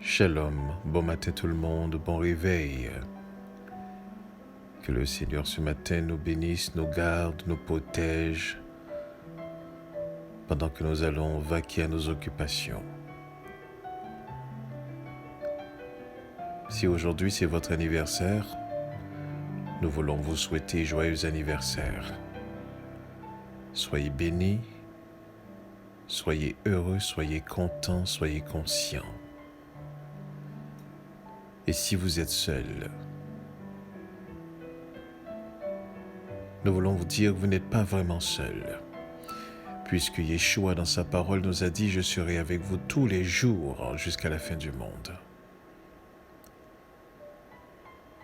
Shalom, bon matin tout le monde, bon réveil. Que le Seigneur ce matin nous bénisse, nous garde, nous protège pendant que nous allons vaquer à nos occupations. Si aujourd'hui c'est votre anniversaire, nous voulons vous souhaiter joyeux anniversaire. Soyez bénis, soyez heureux, soyez contents, soyez conscients. Et si vous êtes seul, nous voulons vous dire que vous n'êtes pas vraiment seul, puisque Yeshua dans sa parole nous a dit « Je serai avec vous tous les jours jusqu'à la fin du monde ».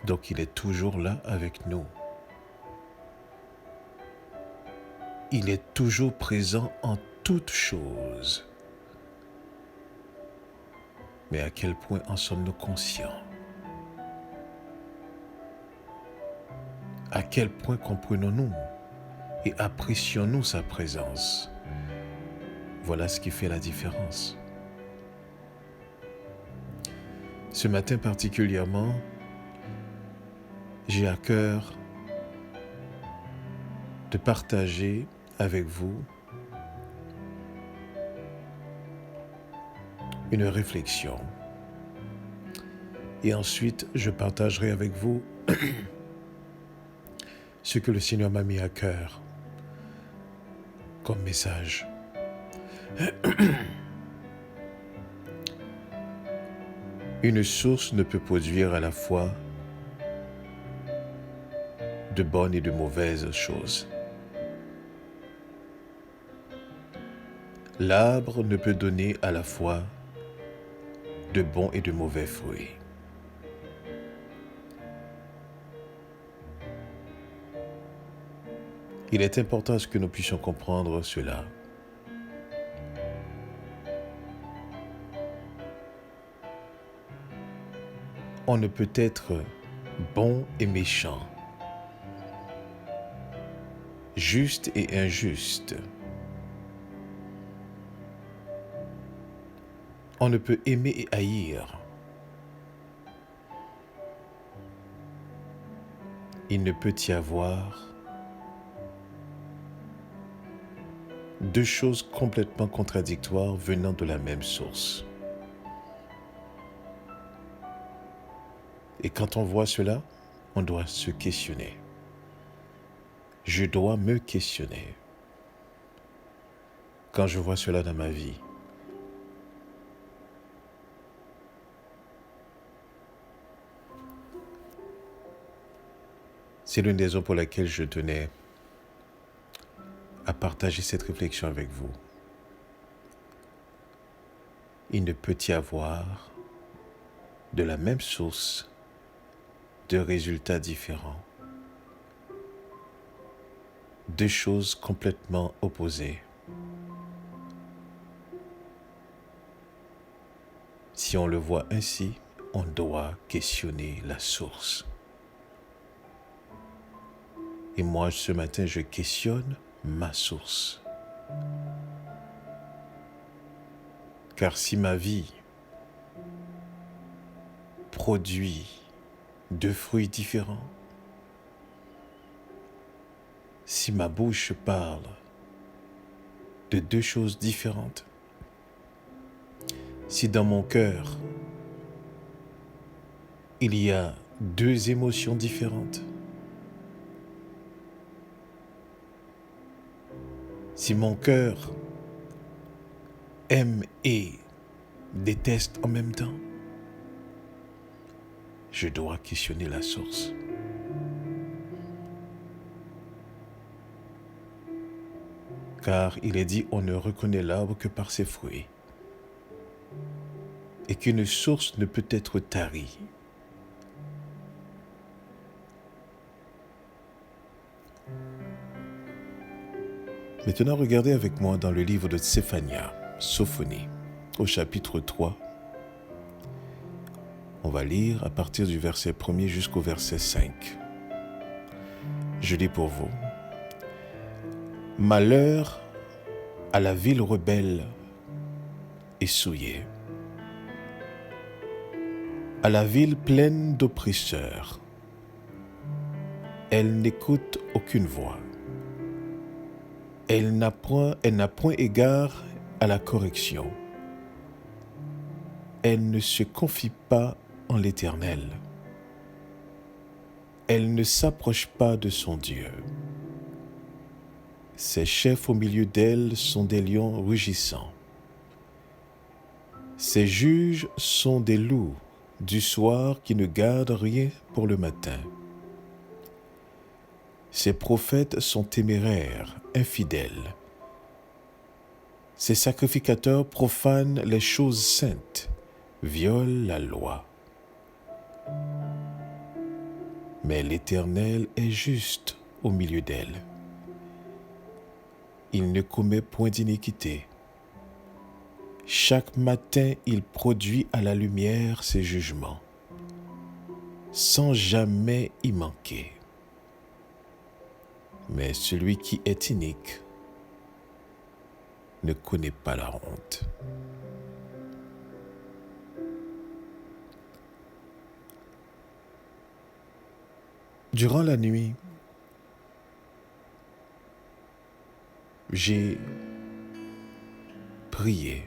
Donc il est toujours là avec nous. Il est toujours présent en toutes choses. Mais à quel point en sommes-nous conscients? À quel point comprenons-nous et apprécions-nous sa présence? Voilà ce qui fait la différence. Ce matin particulièrement, j'ai à cœur de partager avec vous une réflexion. Et ensuite, je partagerai avec vous ce que le Seigneur m'a mis à cœur comme message. Une source ne peut produire à la fois de bonnes et de mauvaises choses. L'arbre ne peut donner à la fois de bons et de mauvais fruits. Il est important à ce que nous puissions comprendre cela. On ne peut être bon et méchant, juste et injuste. On ne peut aimer et haïr. Il ne peut y avoir deux choses complètement contradictoires venant de la même source. Et quand on voit cela, on doit se questionner. Je dois me questionner. Quand je vois cela dans ma vie, c'est l'une des raisons pour laquelle je tenais à partager cette réflexion avec vous. Il ne peut y avoir de la même source de résultats différents. Deux choses complètement opposées. Si on le voit ainsi, on doit questionner la source. Et moi, ce matin, je questionne ma source. Car si ma vie produit deux fruits différents, si ma bouche parle de deux choses différentes, si dans mon cœur il y a deux émotions différentes, si mon cœur aime et déteste en même temps, je dois questionner la source. Car il est dit, on ne reconnaît l'arbre que par ses fruits. Et qu'une source ne peut être tarie. Maintenant, regardez avec moi dans le livre de Sophonie, au chapitre 3. On va lire à partir du verset 1er jusqu'au verset 5. Je lis pour vous. Malheur à la ville rebelle et souillée, à la ville pleine d'oppresseurs. Elle n'écoute aucune voix. Elle n'a point égard à la correction. Elle ne se confie pas en l'Éternel. Elle ne s'approche pas de son Dieu. Ses chefs au milieu d'elle sont des lions rugissants. Ses juges sont des loups du soir qui ne gardent rien pour le matin. Ses prophètes sont téméraires, infidèles. Ses sacrificateurs profanent les choses saintes, violent la loi. Mais l'Éternel est juste au milieu d'elle. Il ne commet point d'iniquité. Chaque matin, il produit à la lumière ses jugements, sans jamais y manquer. Mais celui qui est inique ne connaît pas la honte. Durant la nuit, j'ai prié.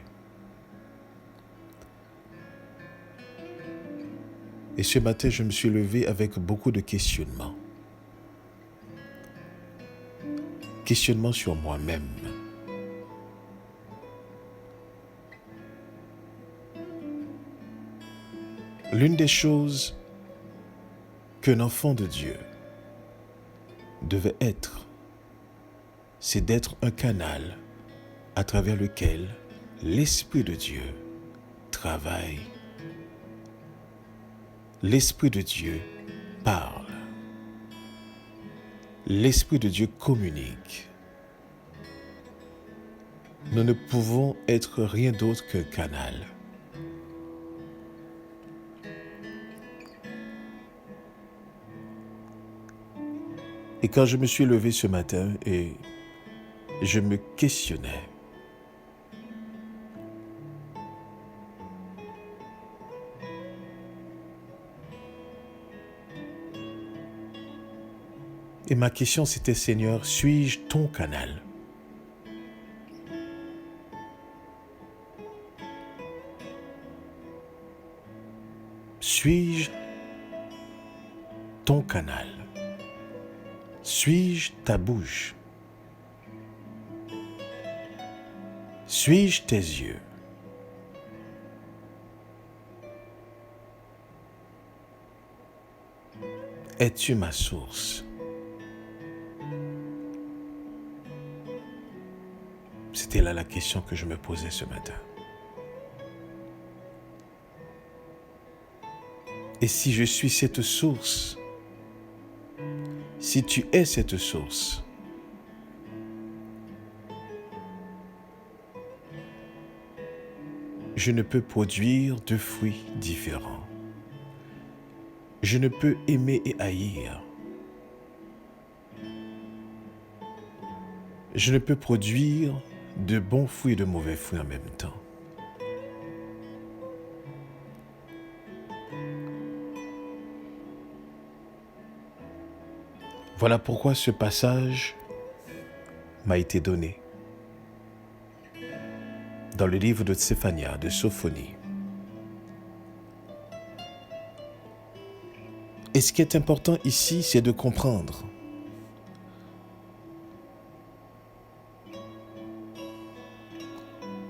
Et ce matin, je me suis levé avec beaucoup de questionnements. Questionnements sur moi-même. L'une des choses qu'un enfant de Dieu devait être, c'est d'être un canal à travers lequel l'Esprit de Dieu travaille. L'Esprit de Dieu parle. L'Esprit de Dieu communique. Nous ne pouvons être rien d'autre qu'un canal. Et quand je me suis levé ce matin et je me questionnais, et ma question c'était, Seigneur, suis-je ton canal? Suis-je ton canal? Suis-je ta bouche? Suis-je tes yeux? Es-tu ma source? C'était là la question que je me posais ce matin. Et si je suis cette source, si tu es cette source, je ne peux produire de fruits différents. Je ne peux aimer et haïr. Je ne peux produire de bons fruits et de mauvais fruits en même temps. Voilà pourquoi ce passage m'a été donné dans le livre de Tsephania, de Sophonie. Et ce qui est important ici, c'est de comprendre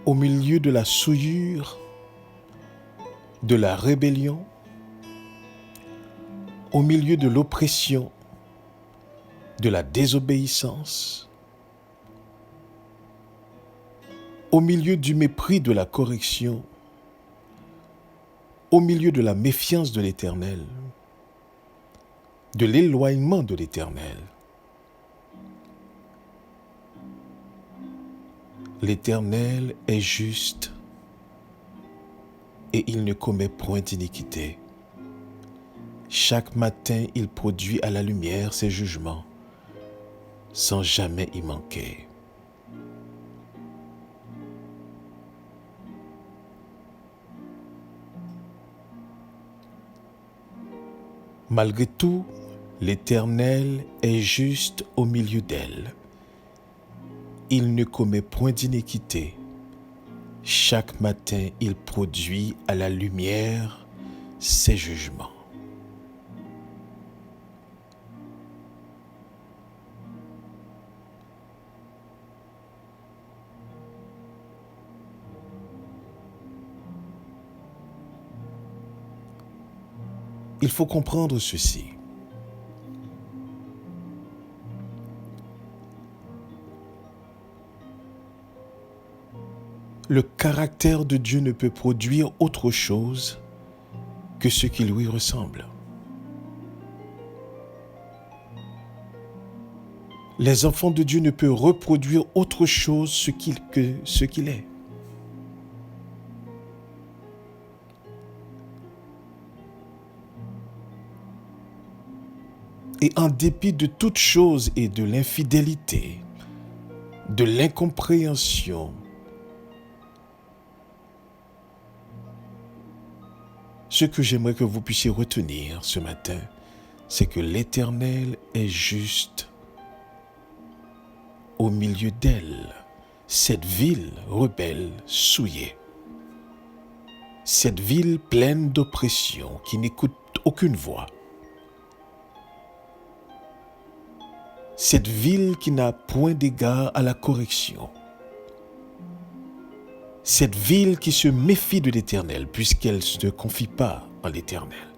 au milieu de la souillure, de la rébellion, au milieu de l'oppression, de la désobéissance, au milieu du mépris de la correction, au milieu de la méfiance de l'Éternel, de l'éloignement de l'Éternel, l'Éternel est juste et il ne commet point d'iniquité. Chaque matin, il produit à la lumière ses jugements, sans jamais y manquer. Malgré tout, l'Éternel est juste au milieu d'elle. Il ne commet point d'iniquité. Chaque matin, il produit à la lumière ses jugements. Il faut comprendre ceci. Le caractère de Dieu ne peut produire autre chose que ce qui lui ressemble. Les enfants de Dieu ne peuvent reproduire autre chose que ce qu'il est. Et en dépit de toutes choses et de l'infidélité, de l'incompréhension, ce que j'aimerais que vous puissiez retenir ce matin, c'est que l'Éternel est juste au milieu d'elle, cette ville rebelle, souillée, cette ville pleine d'oppression qui n'écoute aucune voix, cette ville qui n'a point d'égard à la correction, cette ville qui se méfie de l'Éternel puisqu'elle ne se confie pas en l'Éternel,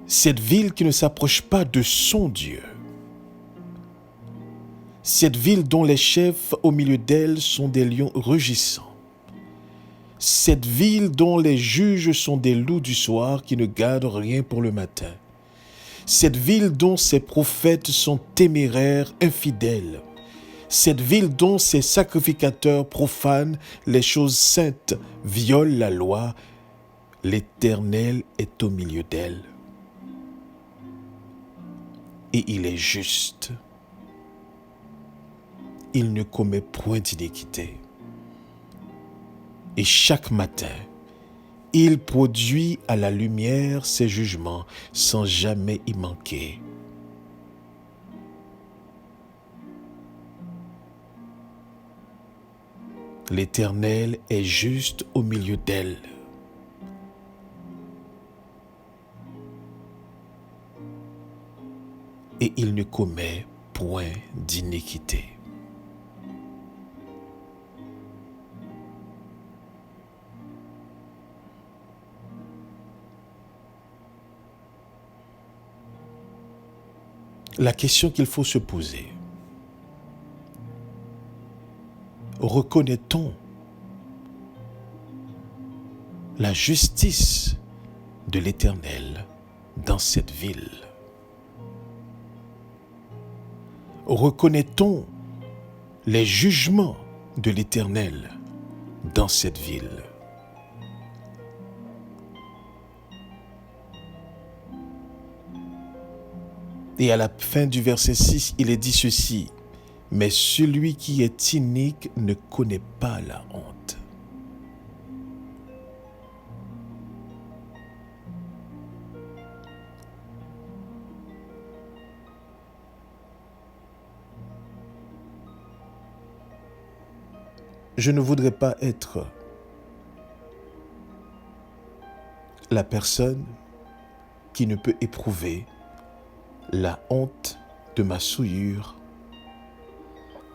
cette ville qui ne s'approche pas de son Dieu, cette ville dont les chefs au milieu d'elle sont des lions rugissants, cette ville dont les juges sont des loups du soir qui ne gardent rien pour le matin, cette ville dont ses prophètes sont téméraires, infidèles, cette ville dont ses sacrificateurs profanent les choses saintes, violent la loi, l'Éternel est au milieu d'elle. Et il est juste. Il ne commet point d'iniquité. Et chaque matin, il produit à la lumière ses jugements sans jamais y manquer. L'Éternel est juste au milieu d'elle. Et il ne commet point d'iniquité. La question qu'il faut se poser, reconnaît-on la justice de l'Éternel dans cette ville? Reconnaît-on les jugements de l'Éternel dans cette ville? Et à la fin du verset 6, il est dit ceci: mais celui qui est inique ne connaît pas la honte. Je ne voudrais pas être la personne qui ne peut éprouver la honte de ma souillure,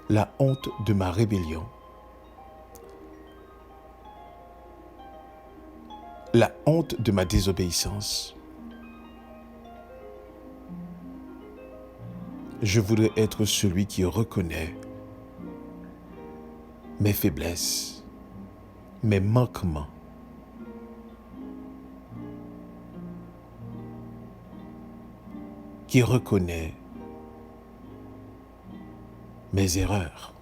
la honte de ma rébellion, la honte de ma désobéissance. Je voudrais être celui qui reconnaît mes faiblesses, mes manquements, qui reconnaît mes erreurs.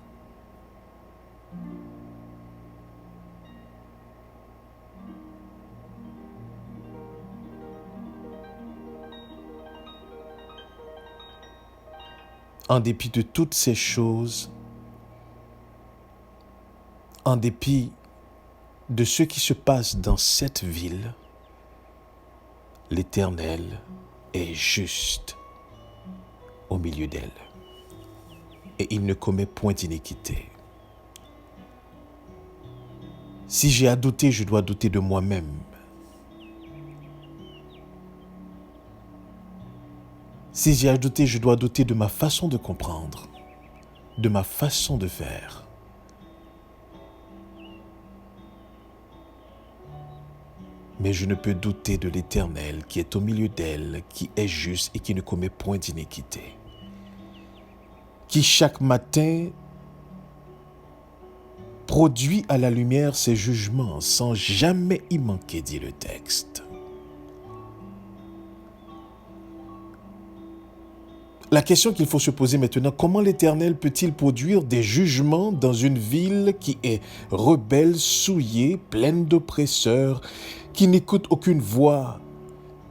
En dépit de toutes ces choses, en dépit de ce qui se passe dans cette ville, L'Éternel est juste au milieu d'elle, et il ne commet point d'iniquité. Si j'ai à douter, je dois douter de moi-même. Si j'ai à douter, je dois douter de ma façon de comprendre, de ma façon de faire. Mais je ne peux douter de l'Éternel qui est au milieu d'elle, qui est juste et qui ne commet point d'iniquité, qui chaque matin produit à la lumière ses jugements sans jamais y manquer, dit le texte. La question qu'il faut se poser maintenant, comment l'Éternel peut-il produire des jugements dans une ville qui est rebelle, souillée, pleine d'oppresseurs, qui n'écoute aucune voix,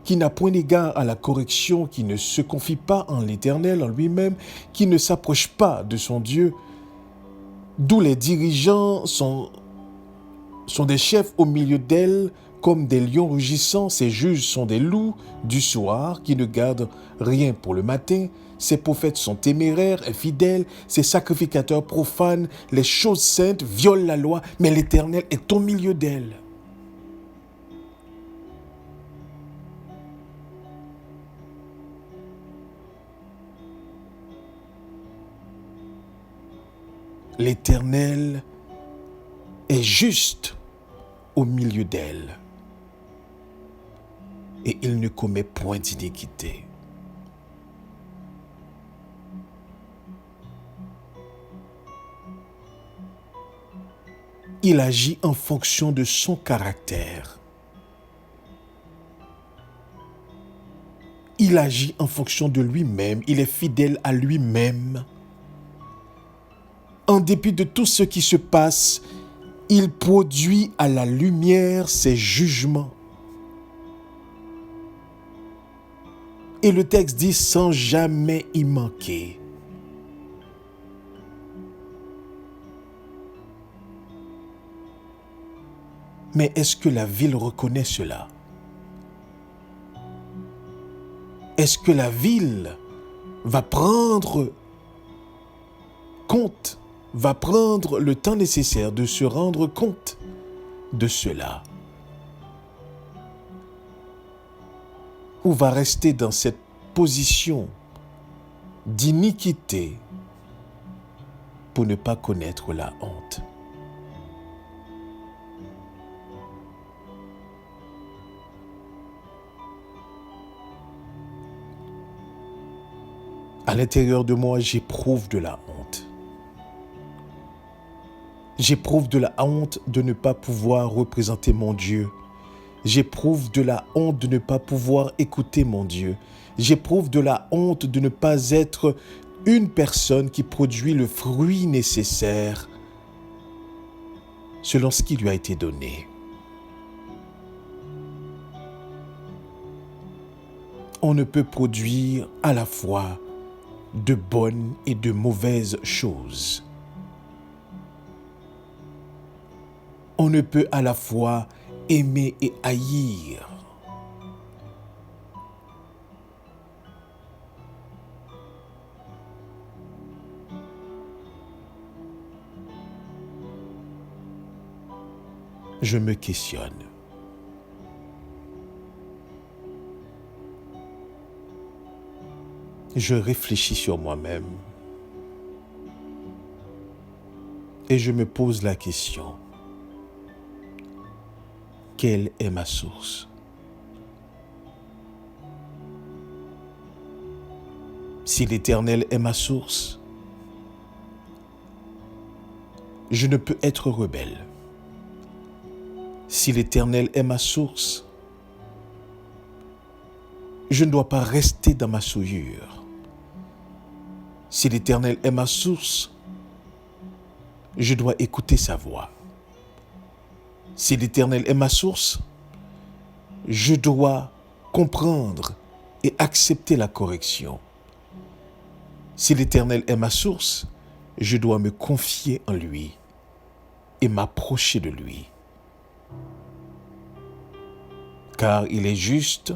qui n'a point d'égard à la correction, qui ne se confie pas en l'Éternel, en lui-même, qui ne s'approche pas de son Dieu, d'où les dirigeants sont des chefs au milieu d'elle, comme des lions rugissants. Ces juges sont des loups du soir qui ne gardent rien pour le matin. Ces prophètes sont téméraires, infidèles. Ces sacrificateurs profanent les choses saintes, violent la loi, mais l'Éternel est au milieu d'elle. L'Éternel est juste au milieu d'elle, et il ne commet point d'iniquité. Il agit en fonction de son caractère. Il agit en fonction de lui-même. Il est fidèle à lui-même. En dépit de tout ce qui se passe, il produit à la lumière ses jugements. Et le texte dit sans jamais y manquer. Mais est-ce que la ville reconnaît cela? Est-ce que la ville va prendre compte, va prendre le temps nécessaire de se rendre compte de cela? Ou va rester dans cette position d'iniquité pour ne pas connaître la honte? À l'intérieur de moi, j'éprouve de la honte. J'éprouve de la honte de ne pas pouvoir représenter mon Dieu. J'éprouve de la honte de ne pas pouvoir écouter mon Dieu. J'éprouve de la honte de ne pas être une personne qui produit le fruit nécessaire selon ce qui lui a été donné. On ne peut produire à la fois de bonnes et de mauvaises choses. On ne peut à la fois aimer et haïr. Je me questionne. Je réfléchis sur moi-même et je me pose la question: quelle est ma source? Si l'Éternel est ma source, je ne peux être rebelle. Si l'Éternel est ma source, je ne dois pas rester dans ma souillure. Si l'Éternel est ma source, je dois écouter sa voix. Si l'Éternel est ma source, je dois comprendre et accepter la correction. Si l'Éternel est ma source, je dois me confier en lui et m'approcher de lui. Car il est juste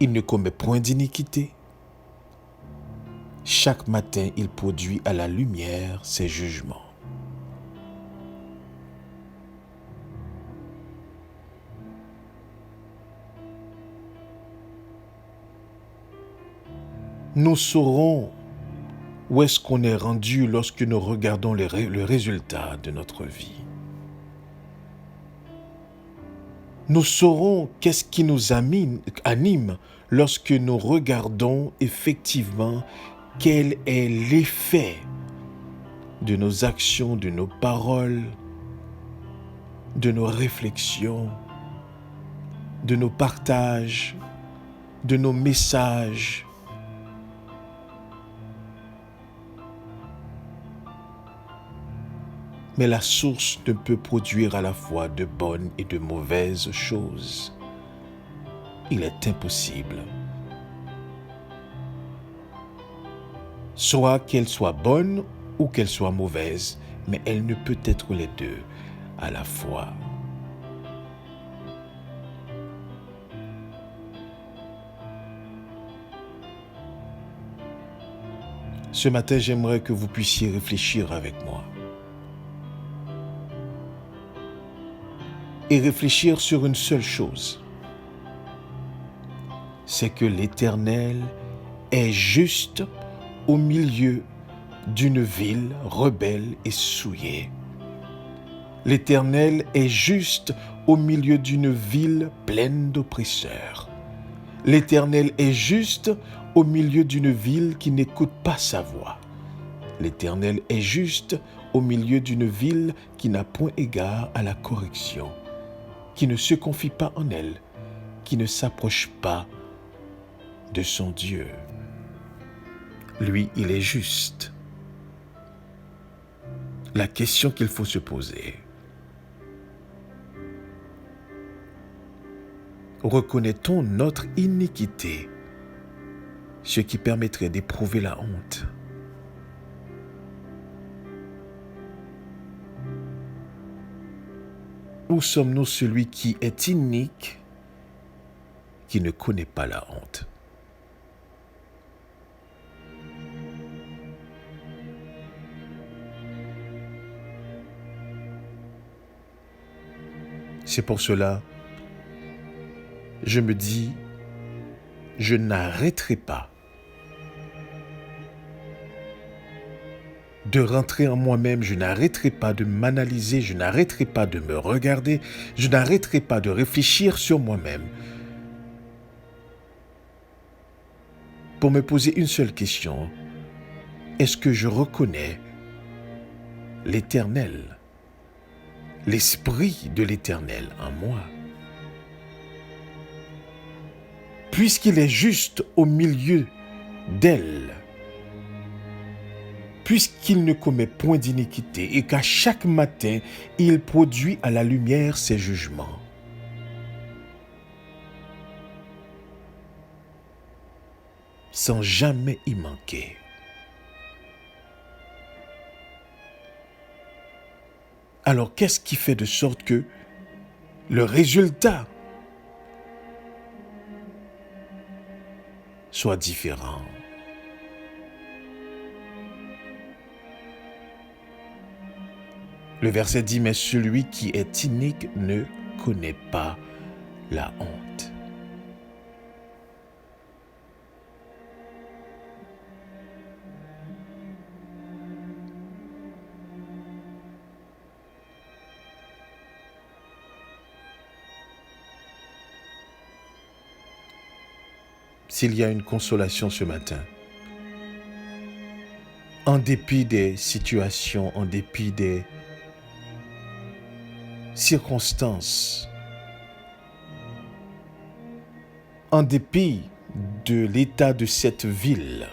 Il ne commet point d'iniquité. Chaque matin, il produit à la lumière ses jugements. Nous saurons où est-ce qu'on est rendu lorsque nous regardons le résultat de notre vie. Nous saurons qu'est-ce qui nous anime lorsque nous regardons effectivement quel est l'effet de nos actions, de nos paroles, de nos réflexions, de nos partages, de nos messages. Mais la source ne peut produire à la fois de bonnes et de mauvaises choses. Il est impossible. Soit qu'elle soit bonne ou qu'elle soit mauvaise, mais elle ne peut être les deux à la fois. Ce matin, j'aimerais que vous puissiez réfléchir avec moi. Et réfléchir sur une seule chose. C'est que l'Éternel est juste au milieu d'une ville rebelle et souillée. L'Éternel est juste au milieu d'une ville pleine d'oppresseurs. L'Éternel est juste au milieu d'une ville qui n'écoute pas sa voix. L'Éternel est juste au milieu d'une ville qui n'a point égard à la correction, qui ne se confie pas en elle, qui ne s'approche pas de son Dieu. Lui, il est juste. La question qu'il faut se poser: reconnaît-on notre iniquité, ce qui permettrait d'éprouver la honte? Ou sommes-nous celui qui est inique, qui ne connaît pas la honte? C'est pour cela, je me dis, je n'arrêterai pas de rentrer en moi-même, je n'arrêterai pas de m'analyser, je n'arrêterai pas de me regarder, je n'arrêterai pas de réfléchir sur moi-même pour me poser une seule question: est-ce que je reconnais l'Éternel, l'Esprit de l'Éternel en moi? Puisqu'il est juste au milieu d'elle, puisqu'il ne commet point d'iniquité et qu'à chaque matin, il produit à la lumière ses jugements. Sans jamais y manquer. Alors, qu'est-ce qui fait de sorte que le résultat soit différent? Le verset dit: mais celui qui est inique ne connaît pas la honte. S'il y a une consolation ce matin, en dépit des situations, en dépit des circonstances, en dépit de l'état de cette ville,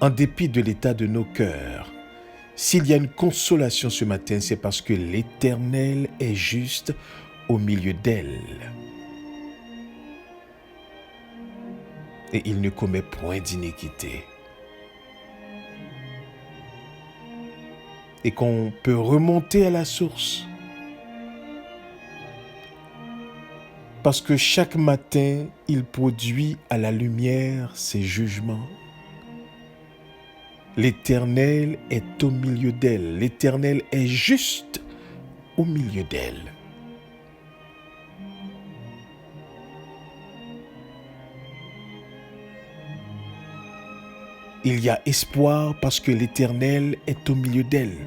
en dépit de l'état de nos cœurs, s'il y a une consolation ce matin, c'est parce que l'Éternel est juste au milieu d'elle. Et il ne commet point d'iniquité. Et qu'on peut remonter à la source. parce que chaque matin, il produit à la lumière ses jugements. L'Éternel est au milieu d'elle. L'Éternel est juste au milieu d'elle. Il y a espoir parce que l'Éternel est au milieu d'elle.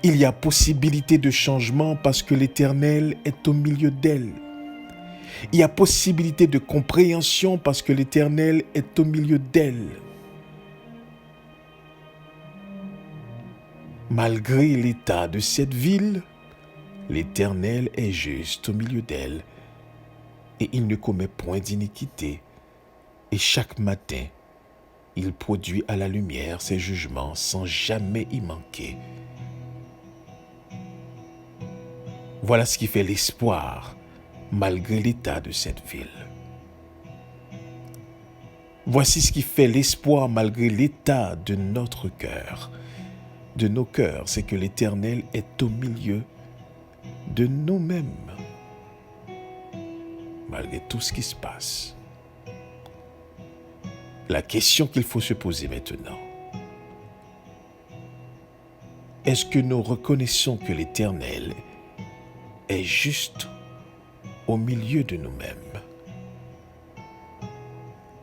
Il y a possibilité de changement parce que l'Éternel est au milieu d'elle. Il y a possibilité de compréhension parce que l'Éternel est au milieu d'elle. Malgré l'état de cette ville, l'Éternel est juste au milieu d'elle et il ne commet point d'iniquité. Et chaque matin, il produit à la lumière ses jugements sans jamais y manquer. Voilà ce qui fait l'espoir malgré l'état de cette ville. Voici ce qui fait l'espoir malgré l'état de notre cœur, de nos cœurs, c'est que l'Éternel est au milieu de nous-mêmes, malgré tout ce qui se passe. La question qu'il faut se poser maintenant, est-ce que nous reconnaissons que l'Éternel est juste au milieu de nous-mêmes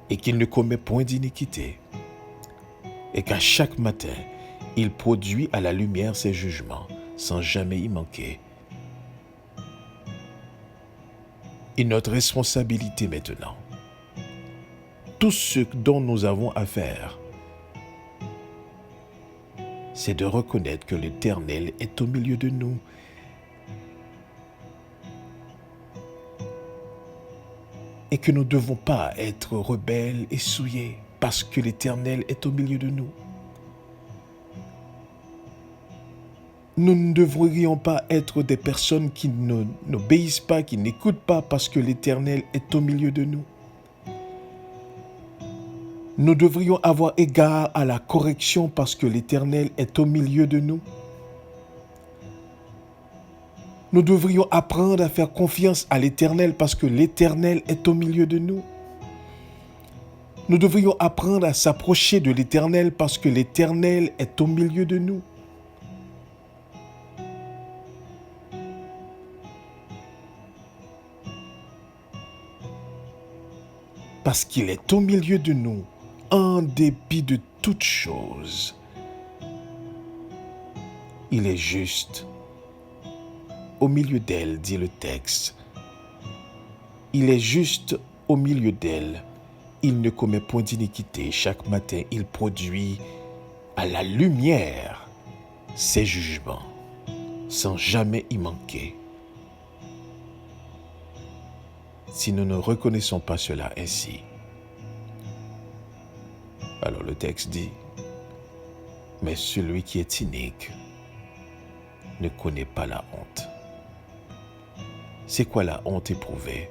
et qu'il ne commet point d'iniquité et qu'à chaque matin, il produit à la lumière ses jugements sans jamais y manquer. Et notre responsabilité maintenant, tout ce dont nous avons à faire, c'est de reconnaître que l'Éternel est au milieu de nous. Et que nous ne devons pas être rebelles et souillés parce que l'Éternel est au milieu de nous. Nous ne devrions pas être des personnes qui n'obéissent pas, qui n'écoutent pas parce que l'Éternel est au milieu de nous. Nous devrions avoir égard à la correction parce que l'Éternel est au milieu de nous. Nous devrions apprendre à faire confiance à l'Éternel parce que l'Éternel est au milieu de nous. Nous devrions apprendre à s'approcher de l'Éternel parce que l'Éternel est au milieu de nous. Parce qu'il est au milieu de nous, en dépit de toutes choses. Il est juste au milieu d'elle, dit le texte. Il est juste au milieu d'elle. Il ne commet point d'iniquité. Chaque matin, il produit à la lumière ses jugements, sans jamais y manquer. Si nous ne reconnaissons pas cela ainsi, alors le texte dit, mais celui qui est inique ne connaît pas la honte. C'est quoi la honte éprouvée?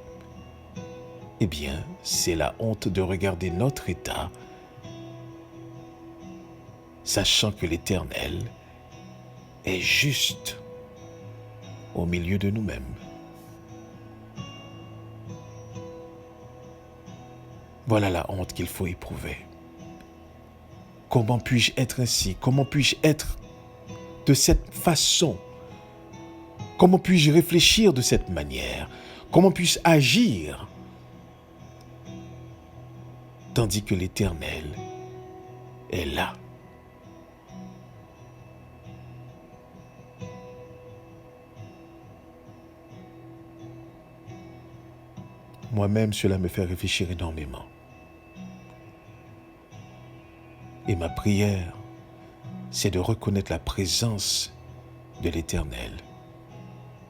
Eh bien, c'est la honte de regarder notre état, sachant que l'Éternel est juste au milieu de nous-mêmes. Voilà la honte qu'il faut éprouver. Comment puis-je être ainsi? Comment puis-je être de cette façon? Comment puis-je réfléchir de cette manière? Comment puis-je agir? Tandis que l'Éternel est là. Moi-même, cela me fait réfléchir énormément. Et ma prière, c'est de reconnaître la présence de l'Éternel,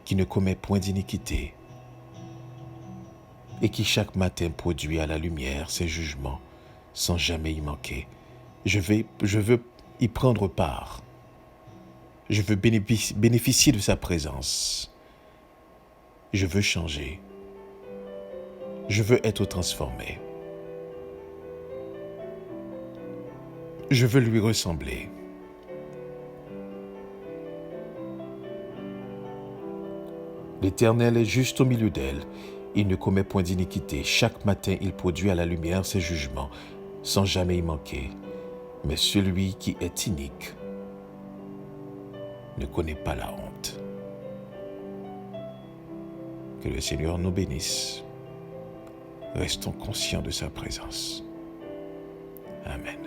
qui ne commet point d'iniquité et qui chaque matin produit à la lumière ses jugements sans jamais y manquer. Je veux y prendre part. Je veux bénéficier de sa présence. Je veux changer. Je veux être transformé. Je veux lui ressembler. L'Éternel est juste au milieu d'elle. Il ne commet point d'iniquité. Chaque matin, il produit à la lumière ses jugements, sans jamais y manquer. Mais celui qui est inique ne connaît pas la honte. Que le Seigneur nous bénisse. Restons conscients de sa présence. Amen.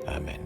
Amen.